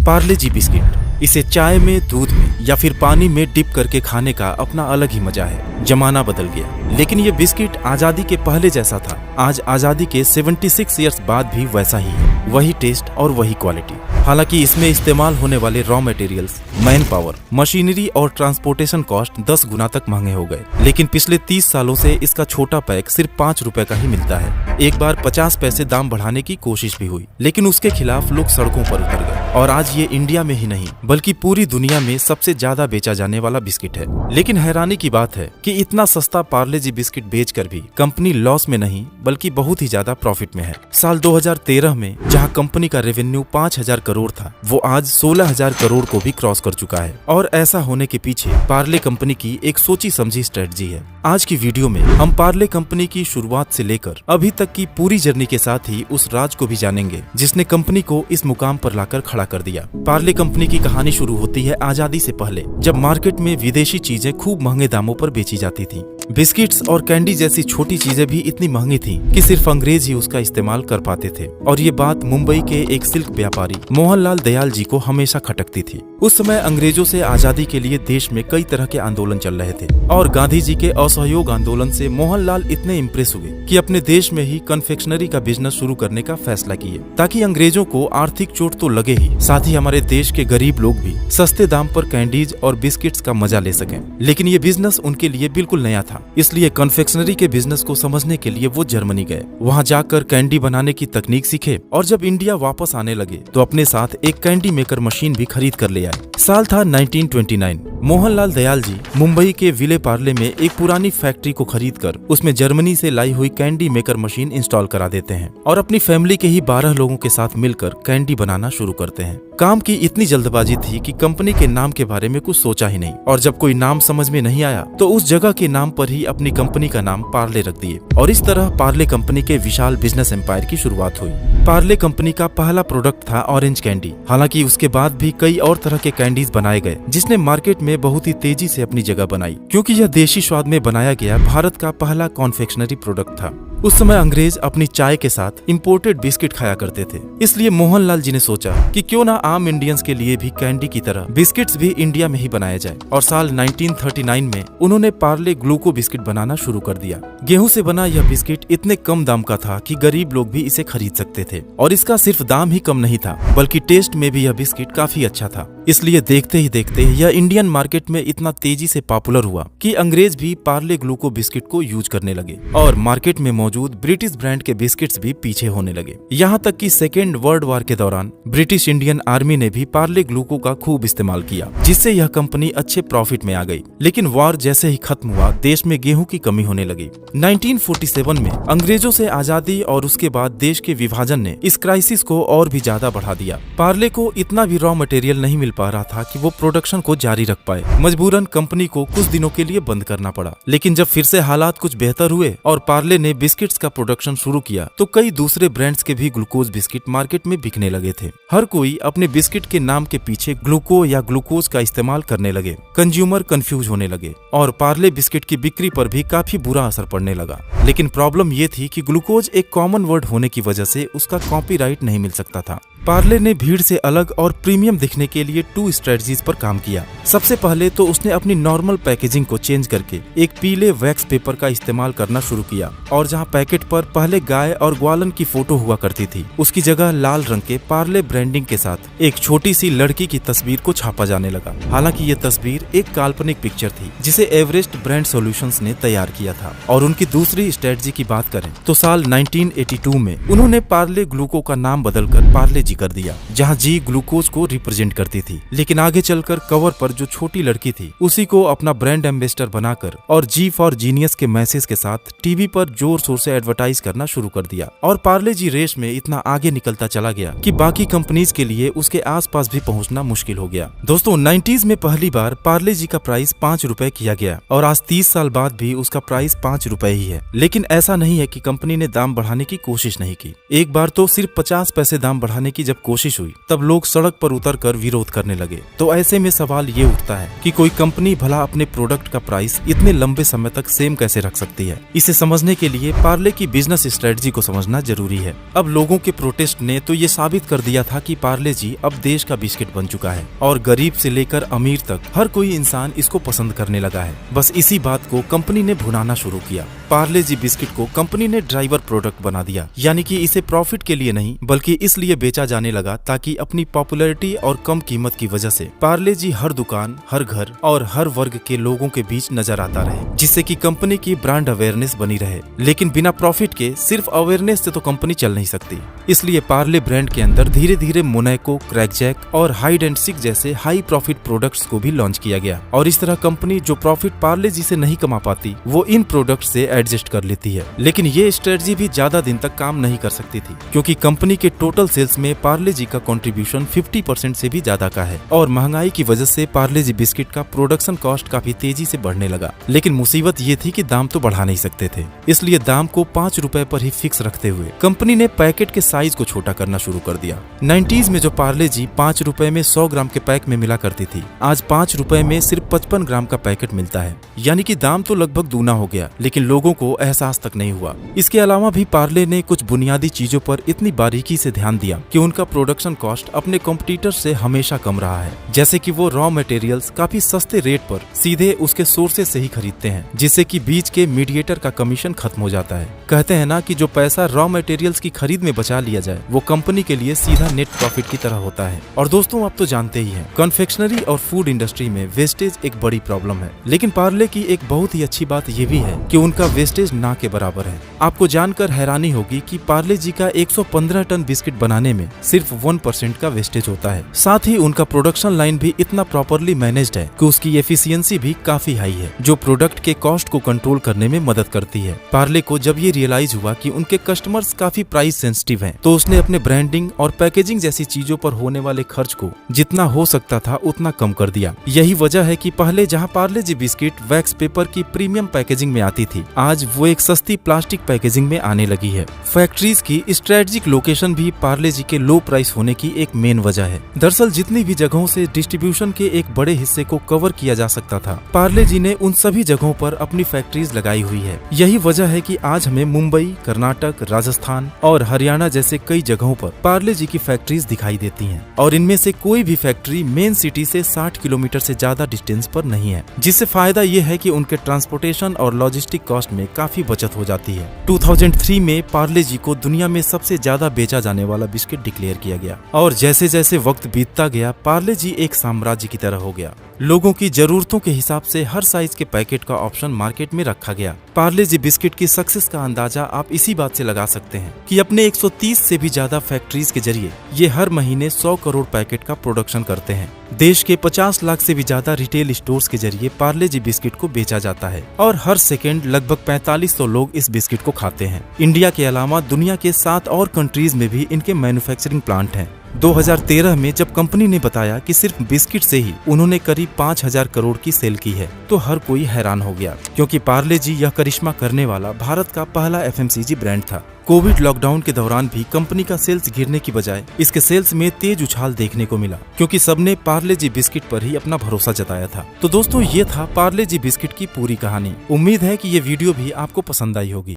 पार्ले जी biscuit, इसे चाय में, दूध में या फिर पानी में डिप करके खाने का अपना अलग ही मजा है। जमाना बदल गया, लेकिन ये बिस्किट आजादी के पहले जैसा था, आज आजादी के 76 ईयर्स बाद भी वैसा ही है। वही टेस्ट और वही क्वालिटी। हालांकि इसमें इस्तेमाल होने वाले raw materials, man power, machinery और ट्रांसपोर्टेशन कॉस्ट 10 गुना तक महंगे हो गए। लेकिन पिछले 30 सालों से इसका छोटा पैक सिर्फ 5 रुपए का ही मिलता है। एक बार 50 पैसे दाम बढ़ाने की कोशिश भी हुई, लेकिन उसके खिलाफ लोग सड़कों पर उतर गए और आज ये इंडिया में ही नहीं बल्कि पूरी दुनिया में सबसे ज्यादा बेचा जाने वाला बिस्किट है। लेकिन हैरानी की बात है कि इतना सस्ता पार्ले जी बिस्किट बेचकर भी कंपनी लॉस में नहीं बल्कि बहुत ही ज्यादा प्रॉफिट में है। साल 2013 में जहां कंपनी का रेवेन्यू 5000 करोड़ था, वो आज 16000 करोड़ को भी क्रॉस कर चुका है। और ऐसा होने के पीछे पार्ले कंपनी की एक सोची समझी स्ट्रेटजी है। आज की वीडियो में हम पार्ले कंपनी की शुरुआत से लेकर अभी तक की पूरी जर्नी के साथ ही उस राज को भी जानेंगे जिसने कंपनी को इस मुकाम पर लाकर खड़ा कर दिया। पार्ले कंपनी की कहानी शुरू होती है आजादी से पहले, जब मार्केट में विदेशी चीजें खूब महंगे दामों पर बेची जाती थी। बिस्किट्स और कैंडी जैसी छोटी चीजें भी इतनी महंगी थी कि सिर्फ अंग्रेज ही उसका इस्तेमाल कर पाते थे। और ये बात मुंबई के एक सिल्क व्यापारी मोहनलाल दयाल जी को हमेशा खटकती थी। उस समय अंग्रेजों से आजादी के लिए देश में कई तरह के आंदोलन चल रहे थे और गांधी जी के असहयोग आंदोलन से मोहनलाल इतने इम्प्रेस हुए कि अपने देश में ही कन्फेक्शनरी का बिजनेस शुरू करने का फैसला किए, ताकि अंग्रेजों को आर्थिक चोट तो लगे ही, साथ ही हमारे देश के गरीब लोग भी सस्ते दाम पर कैंडीज और बिस्किट्स का मजा ले सकें। लेकिन ये बिजनेस उनके लिए बिल्कुल नया था, इसलिए कन्फेक्शनरी के बिजनेस को समझने के लिए वो जर्मनी गए। वहाँ जाकर कैंडी बनाने की तकनीक सीखे और जब इंडिया वापस आने लगे तो अपने साथ एक कैंडी मेकर मशीन भी खरीद कर ले आए। साल था 1929। मोहनलाल दयाल जी मुंबई के विले पार्ले में एक पुरानी फैक्ट्री को खरीदकर उसमें जर्मनी से लाई हुई कैंडी मेकर मशीन इंस्टॉल करा देते हैं और अपनी फैमिली के ही 12 लोगों के साथ मिलकर कैंडी बनाना शुरू करते हैं। काम की इतनी जल्दबाजी थी कि कंपनी के नाम के बारे में कुछ सोचा ही नहीं, और जब कोई नाम समझ में नहीं आया तो उस जगह के नाम पर ही अपनी कंपनी का नाम पार्ले रख दिए और इस तरह पार्ले कंपनी के विशाल बिजनेस एम्पायर की शुरुआत हुई। पार्ले कंपनी का पहला प्रोडक्ट था ऑरेंज कैंडी। हालांकि उसके बाद भी कई और तरह के कैंडीज बनाए गए जिसने मार्केट में बहुत ही तेजी से अपनी जगह बनाई, क्योंकि यह देशी स्वाद में बनाया गया भारत का पहला कॉन्फेक्शनरी प्रोडक्ट था। उस समय अंग्रेज अपनी चाय के साथ इंपोर्टेड बिस्किट खाया करते थे, इसलिए मोहनलाल जी ने सोचा कि क्यों ना आम इंडियंस के लिए भी कैंडी की तरह बिस्किट्स भी इंडिया में ही बनाया जाए। और साल 1939 में उन्होंने पार्ले ग्लूको बिस्किट बनाना शुरू कर दिया। गेहूं से बना यह बिस्किट इतने कम दाम का था कि गरीब लोग भी इसे खरीद सकते थे, और इसका सिर्फ दाम ही कम नहीं था बल्कि टेस्ट में भी यह बिस्किट काफी अच्छा था। इसलिए देखते ही देखते यह इंडियन मार्केट में इतना तेजी से पॉपुलर हुआ कि अंग्रेज भी पार्ले ग्लूको बिस्किट को यूज करने लगे और मार्केट में मौजूद ब्रिटिश ब्रांड के बिस्किट्स भी पीछे होने लगे। यहाँ तक कि सेकेंड वर्ल्ड वॉर के दौरान ब्रिटिश इंडियन आर्मी ने भी पार्ले ग्लूको का खूब इस्तेमाल किया, जिससे यह कंपनी अच्छे प्रॉफिट में आ गई। लेकिन वॉर जैसे ही खत्म हुआ, देश में गेहूं की कमी होने लगी। 1947 में अंग्रेजों से आजादी और उसके बाद देश के विभाजन ने इस क्राइसिस को और भी ज्यादा बढ़ा दिया। पार्ले को इतना भी रॉ मटेरियल नहीं मिल पा रहा था कि वो प्रोडक्शन को जारी रख पाए। मजबूरन कंपनी को कुछ दिनों के लिए बंद करना पड़ा। लेकिन जब फिर से हालात कुछ बेहतर हुए और पार्ले ने बिस्किट्स का प्रोडक्शन शुरू किया तो कई दूसरे ब्रांड्स के भी ग्लूकोज बिस्किट मार्केट में बिकने लगे थे। हर कोई अपने बिस्किट के नाम के पीछे ग्लूको या ग्लूकोज का इस्तेमाल करने लगे। कंज्यूमर कंफ्यूज होने लगे और पार्ले बिस्किट की बिक्री पर भी काफी बुरा असर पड़ने लगा। लेकिन प्रॉब्लम ये थी कि ग्लूकोज एक कॉमन वर्ड होने की वजह से उसका कॉपीराइट नहीं मिल सकता था। पार्ले ने भीड़ से अलग और प्रीमियम दिखने के लिए 2 स्ट्रेटजीज पर काम किया। सबसे पहले तो उसने अपनी नॉर्मल पैकेजिंग को चेंज करके एक पीले वैक्स पेपर का इस्तेमाल करना शुरू किया, और जहां पैकेट पर पहले गाय और ग्वालन की फोटो हुआ करती थी, उसकी जगह लाल रंग के पार्ले ब्रांडिंग के साथ एक छोटी सी लड़की की तस्वीर को छापा जाने लगा। हालांकि ये तस्वीर एक काल्पनिक पिक्चर थी जिसे एवरेस्ट ब्रांड सॉल्यूशंस ने तैयार किया था। और उनकी दूसरी स्ट्रेटजी की बात करें तो साल 1982 में उन्होंने पार्ले ग्लूको का नाम बदलकर पार्ले जी कर दिया, जहां जी ग्लूकोज को रिप्रेजेंट करती थी। लेकिन आगे चलकर कवर पर जो छोटी लड़की थी उसी को अपना ब्रांड एम्बेसडर बनाकर और जी फॉर जीनियस के मैसेज के साथ टीवी पर जोर शोर से एडवर्टाइज करना शुरू कर दिया। और पार्ले जी रेस में इतना आगे निकलता चला गया कि बाकी कंपनीज के लिए उसके आसपास भी पहुंचना मुश्किल हो गया। दोस्तों, 90s में पहली बार पार्ले जी का प्राइस 5 रुपए किया गया और आज 30 साल बाद भी उसका प्राइस 5 रुपए ही है। लेकिन ऐसा नहीं है कि कंपनी ने दाम बढ़ाने की कोशिश नहीं की। एक बार तो सिर्फ 50 पैसे दाम बढ़ाने की जब कोशिश हुई तब लोग सड़क पर उतरकर विरोध करने लगे। तो ऐसे में सवाल ये उठता है कि कोई कंपनी भला अपने प्रोडक्ट का प्राइस इतने लंबे समय तक सेम कैसे रख सकती है। इसे समझने के लिए पार्ले की बिजनेस स्ट्रेटजी को समझना जरूरी है। अब लोगों के प्रोटेस्ट ने तो ये साबित कर दिया था कि पार्ले जी अब देश का बिस्किट बन चुका है और गरीब से लेकर अमीर तक हर कोई इंसान इसको पसंद करने लगा है। बस इसी बात को कंपनी ने भुनाना शुरू किया। पार्ले जी बिस्किट को कंपनी ने ड्राइवर प्रोडक्ट बना दिया, यानी कि इसे प्रॉफिट के लिए नहीं बल्कि इसलिए बेचा जाने लगा ताकि अपनी पॉपुलैरिटी और कम कीमत की वजह से पार्ले जी हर दुकान, हर घर और हर वर्ग के लोगों के बीच नजर आता रहे, जिससे कि कंपनी की ब्रांड अवेयरनेस बनी रहे। लेकिन बिना प्रॉफिट के सिर्फ अवेयरनेस से तो कंपनी चल नहीं सकती। इसलिए पार्ले ब्रांड के अंदर धीरे धीरे मोनाको, क्रैकजैक और हाइड एंड सीक जैसे हाई प्रॉफिट प्रोडक्ट्स को भी लॉन्च किया गया। और इस तरह कंपनी जो प्रॉफिट पार्ले जी से नहीं कमा पाती वो इन प्रोडक्ट से एडजस्ट कर लेती है। लेकिन ये स्ट्रेटजी भी ज्यादा दिन तक काम नहीं कर सकती थी, क्योंकि कंपनी के टोटल सेल्स में पार्ले जी का कंट्रीब्यूशन 50% से भी ज्यादा का है और महंगाई की वजह से पार्ले जी बिस्किट का प्रोडक्शन कॉस्ट काफी तेजी से बढ़ने लगा। लेकिन मुसीबत ये थी कि दाम तो बढ़ा नहीं सकते थे, इसलिए दाम को 5 रुपए पर ही फिक्स रखते हुए कंपनी ने पैकेट के साइज को छोटा करना शुरू कर दिया। 90s में जो पार्ले जी 5 रुपए में 100 ग्राम के पैक में मिला करती थी, आज 5 रुपए में सिर्फ 55 ग्राम का पैकेट मिलता है, यानी कि दाम तो लगभग दूना हो गया, लेकिन लोगों को एहसास तक नहीं हुआ। इसके अलावा भी पार्ले ने कुछ बुनियादी चीजों पर इतनी बारीकी से ध्यान दिया कि उनका प्रोडक्शन कॉस्ट अपने कॉम्पिटिटर से हमेशा कम रहा है। जैसे कि वो रॉ मटेरियल्स काफी सस्ते रेट पर सीधे उसके सोर्सेज से ही खरीदते हैं, जिससे कि बीच के मीडिएटर का कमीशन खत्म हो जाता है। कहते हैं ना कि जो पैसा रॉ मटेरियल्स की खरीद में बचा लिया जाए वो कंपनी के लिए सीधा नेट प्रॉफिट की तरह होता है। और दोस्तों आप तो जानते ही हैं, कन्फेक्शनरी और फूड इंडस्ट्री में वेस्टेज एक बड़ी प्रॉब्लम है, लेकिन पार्ले की एक बहुत ही अच्छी बात ये भी है कि उनका वेस्टेज ना के बराबर है। आपको जानकर हैरानी होगी कि पार्ले जी का 115 टन बिस्किट बनाने में सिर्फ 1% का वेस्टेज होता है। साथ ही उनका प्रोडक्शन लाइन भी इतना प्रॉपरली मैनेज्ड है कि उसकी एफिशिएंसी भी काफी हाई है, जो प्रोडक्ट के कॉस्ट को कंट्रोल करने में मदद करती है। पार्ले को जब ये रियलाइज हुआ कि उनके कस्टमर्स काफी प्राइस सेंसिटिव हैं, तो उसने अपने ब्रांडिंग और पैकेजिंग जैसी चीजों पर होने वाले खर्च को जितना हो सकता था उतना कम कर दिया। यही वजह है कि पहले जहां पार्ले जी बिस्किट वैक्स पेपर की प्रीमियम पैकेजिंग में आती थी, आज वो एक सस्ती प्लास्टिक पैकेजिंग में आने लगी है। फैक्ट्रीज की स्ट्रेटेजिक लोकेशन भी पार्ले जी के लो प्राइस होने की एक मेन वजह है। दरअसल जितनी भी जगहों से डिस्ट्रीब्यूशन के एक बड़े हिस्से को कवर किया जा सकता था, पार्ले जी ने उन सभी जगहों पर अपनी फैक्ट्रीज लगाई हुई है। यही वजह है कि आज हमें मुंबई, कर्नाटक, राजस्थान और हरियाणा जैसे कई जगहों पर पार्ले जी की फैक्ट्रीज दिखाई देती हैं। और इनमें से कोई भी फैक्ट्री मेन सिटी से 60 किलोमीटर से ज्यादा डिस्टेंस पर नहीं है, जिससे फायदा ये है कि उनके ट्रांसपोर्टेशन और लॉजिस्टिक कॉस्ट में काफी बचत हो जाती है। 2003 में पार्ले जी को दुनिया में सबसे ज्यादा बेचा जाने वाला बिस्किट डिक्लेयर किया गया और जैसे जैसे वक्त बीतता गया पार्ले जी एक साम्राज्य की तरह हो गया। लोगों की जरूरतों के हिसाब से हर साइज के पैकेट का ऑप्शन मार्केट में रखा गया। पार्ले जी बिस्किट की सक्सेस का अंदाजा आप इसी बात से लगा सकते हैं कि अपने 130 से भी ज्यादा फैक्ट्रीज के जरिए ये हर महीने 100 करोड़ पैकेट का प्रोडक्शन करते हैं। देश के 50 लाख से भी ज्यादा रिटेल स्टोर्स के जरिए पार्ले जी बिस्किट को बेचा जाता है और हर सेकेंड लगभग 4500 लोग इस बिस्किट को खाते हैं। इंडिया के अलावा दुनिया के 7 और कंट्रीज में भी इनके मैन्युफैक्चरिंग प्लांट हैं। 2013 में जब कंपनी ने बताया कि सिर्फ बिस्किट से ही उन्होंने करीब 5000 करोड़ की सेल की है, तो हर कोई हैरान हो गया, क्योंकि पार्ले जी यह करिश्मा करने वाला भारत का पहला FMCG ब्रांड था। कोविड लॉकडाउन के दौरान भी कंपनी का सेल्स गिरने की बजाय इसके सेल्स में तेज उछाल देखने को मिला, क्योंकि सबने पार्ले जी बिस्किट पर ही अपना भरोसा जताया था। तो दोस्तों ये था पार्ले जी बिस्किट की पूरी कहानी। उम्मीद है कि ये वीडियो भी आपको पसंद आई होगी।